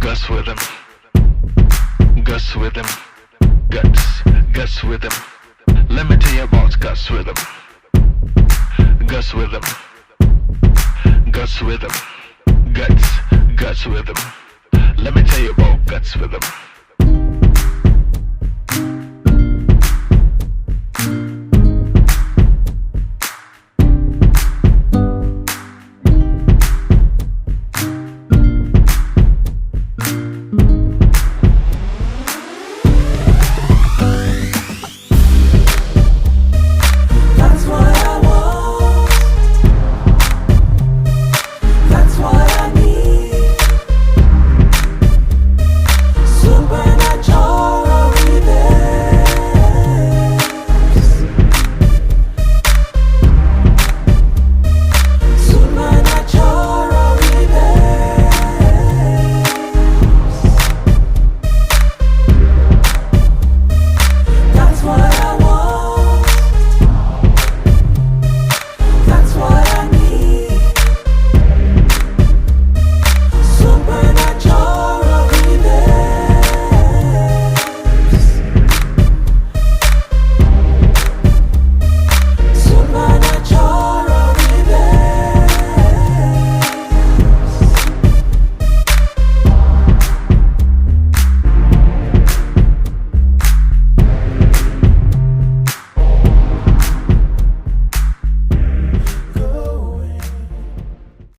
Guts with him. Guts with him. Guts with him. Let me tell you about guts with him. Guts with him. Guts with him. Guts with him. Let me tell you about guts with him.